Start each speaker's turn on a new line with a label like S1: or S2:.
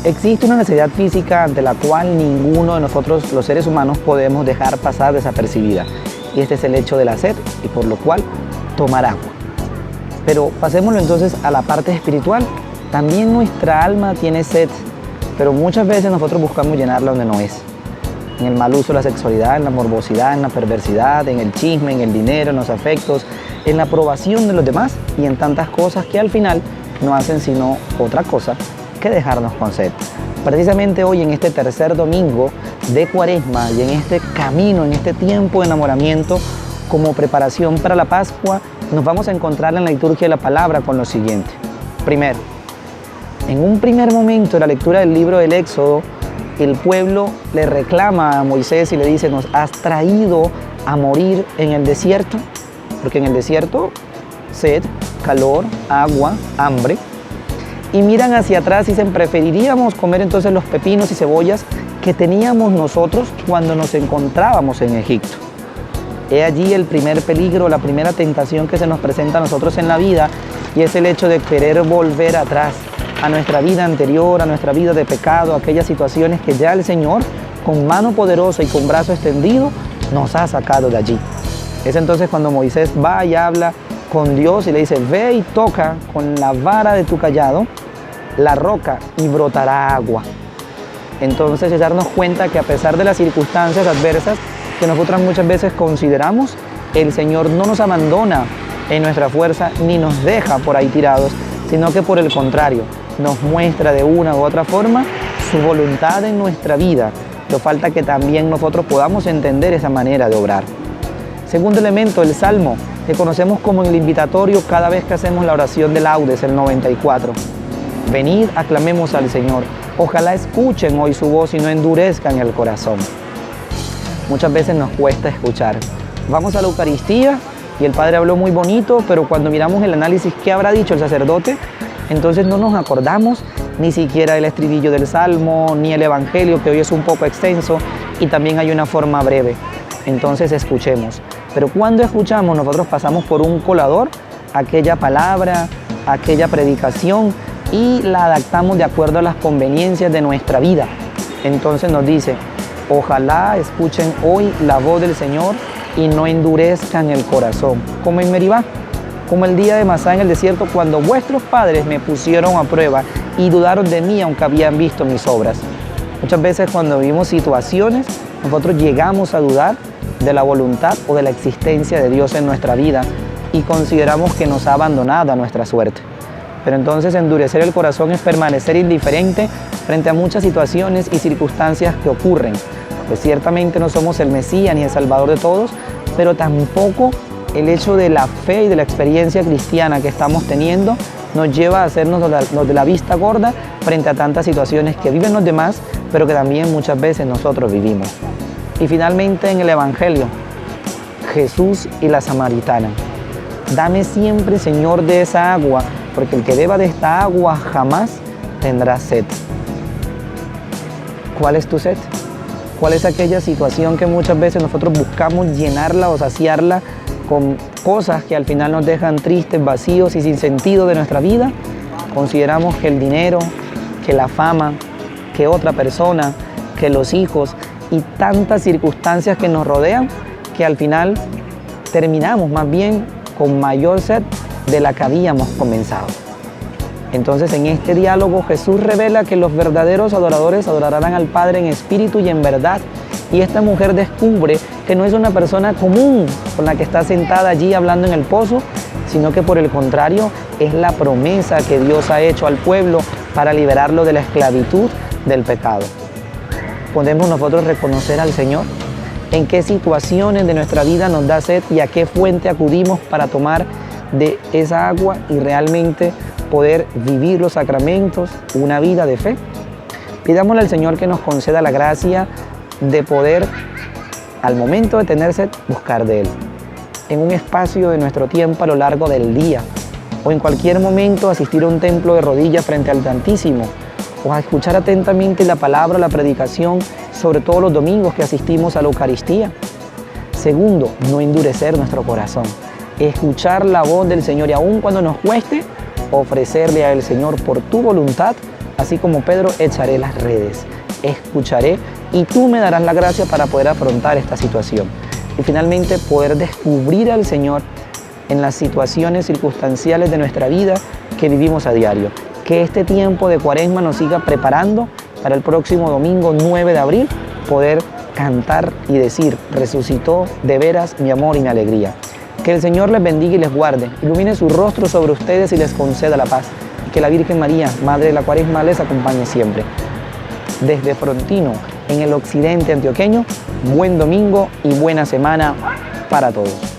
S1: Existe una necesidad física ante la cual ninguno de nosotros, los seres humanos, podemos dejar pasar desapercibida. Y este es el hecho de la sed, y por lo cual tomar agua. Pero pasémoslo entonces a la parte espiritual. También nuestra alma tiene sed, pero muchas veces nosotros buscamos llenarla donde no es. En el mal uso de la sexualidad, en la morbosidad, en la perversidad, en el chisme, en el dinero, en los afectos, en la aprobación de los demás y en tantas cosas que al final no hacen sino otra cosa que dejarnos con sed. Precisamente hoy, en este tercer domingo de Cuaresma y en este camino, en este tiempo de enamoramiento, como preparación para la Pascua, nos vamos a encontrar en la liturgia de la palabra con lo siguiente. Primero, en un primer momento de la lectura del libro del Éxodo, el pueblo le reclama a Moisés y le dice: ¿nos has traído a morir en el desierto? Porque en el desierto, sed, calor, agua, hambre. Y miran hacia atrás y dicen: preferiríamos comer entonces los pepinos y cebollas que teníamos nosotros cuando nos encontrábamos en Egipto. He allí el primer peligro, la primera tentación que se nos presenta a nosotros en la vida, y es el hecho de querer volver atrás a nuestra vida anterior, a nuestra vida de pecado, a aquellas situaciones que ya el Señor, con mano poderosa y con brazo extendido, nos ha sacado de allí. Es entonces cuando Moisés va y habla con Dios y le dice: ve y toca con la vara de tu cayado la roca y brotará agua. Entonces es darnos cuenta que a pesar de las circunstancias adversas que nosotras muchas veces consideramos, el Señor no nos abandona en nuestra fuerza ni nos deja por ahí tirados, sino que por el contrario, nos muestra de una u otra forma su voluntad en nuestra vida. Pero falta que también nosotros podamos entender esa manera de obrar. Segundo elemento, el Salmo, que conocemos como el invitatorio cada vez que hacemos la oración de laudes, el 94. Venid, aclamemos al Señor. Ojalá escuchen hoy su voz y no endurezcan el corazón. Muchas veces nos cuesta escuchar. Vamos a la Eucaristía y el Padre habló muy bonito, pero cuando miramos el análisis, ¿qué habrá dicho el sacerdote? Entonces no nos acordamos ni siquiera del estribillo del Salmo, ni el Evangelio, que hoy es un poco extenso, y también hay una forma breve. Entonces escuchemos. Pero cuando escuchamos, nosotros pasamos por un colador aquella palabra, aquella predicación, y la adaptamos de acuerdo a las conveniencias de nuestra vida. Entonces nos dice: ojalá escuchen hoy la voz del Señor y no endurezcan el corazón, como en Meribá, como el día de Masá en el desierto, cuando vuestros padres me pusieron a prueba y dudaron de mí aunque habían visto mis obras. Muchas veces cuando vivimos situaciones, nosotros llegamos a dudar de la voluntad o de la existencia de Dios en nuestra vida y consideramos que nos ha abandonado a nuestra suerte. Pero entonces endurecer el corazón es permanecer indiferente frente a muchas situaciones y circunstancias que ocurren. Pues ciertamente no somos el Mesías ni el Salvador de todos, pero tampoco el hecho de la fe y de la experiencia cristiana que estamos teniendo nos lleva a hacernos los de la vista gorda frente a tantas situaciones que viven los demás, pero que también muchas veces nosotros vivimos. Y finalmente en el Evangelio, Jesús y la samaritana. Dame siempre, Señor, de esa agua, porque el que beba de esta agua jamás tendrá sed. ¿Cuál es tu sed? ¿Cuál es aquella situación que muchas veces nosotros buscamos llenarla o saciarla con cosas que al final nos dejan tristes, vacíos y sin sentido de nuestra vida? Consideramos que el dinero, que la fama, que otra persona, que los hijos y tantas circunstancias que nos rodean, que al final terminamos más bien con mayor sed de la que habíamos comenzado. Entonces en este diálogo Jesús revela que los verdaderos adoradores adorarán al Padre en espíritu y en verdad. Y esta mujer descubre que no es una persona común con la que está sentada allí hablando en el pozo, sino que por el contrario es la promesa que Dios ha hecho al pueblo para liberarlo de la esclavitud del pecado. ¿Podemos nosotros reconocer al Señor? ¿En qué situaciones de nuestra vida nos da sed y a qué fuente acudimos para tomar de esa agua y realmente poder vivir los sacramentos, una vida de fe? Pidámosle al Señor que nos conceda la gracia de poder, al momento de tener sed, buscar de Él. En un espacio de nuestro tiempo a lo largo del día, o en cualquier momento asistir a un templo de rodillas frente al Santísimo, o a escuchar atentamente la palabra, la predicación, sobre todo los domingos que asistimos a la Eucaristía. Segundo, no endurecer nuestro corazón. Escuchar la voz del Señor y aun cuando nos cueste, ofrecerle al Señor por tu voluntad Así como Pedro, echaré las redes, escucharé y tú me darás la gracia para poder afrontar esta situación. Y finalmente poder descubrir al Señor en las situaciones circunstanciales de nuestra vida que vivimos a diario. Que este tiempo de Cuaresma nos siga preparando para el próximo domingo 9 de abril poder cantar y decir: resucitó de veras mi amor y mi alegría. Que el Señor les bendiga y les guarde, ilumine su rostro sobre ustedes y les conceda la paz. Y que la Virgen María, Madre de la Cuaresma, les acompañe siempre. Desde Frontino, en el occidente antioqueño, buen domingo y buena semana para todos.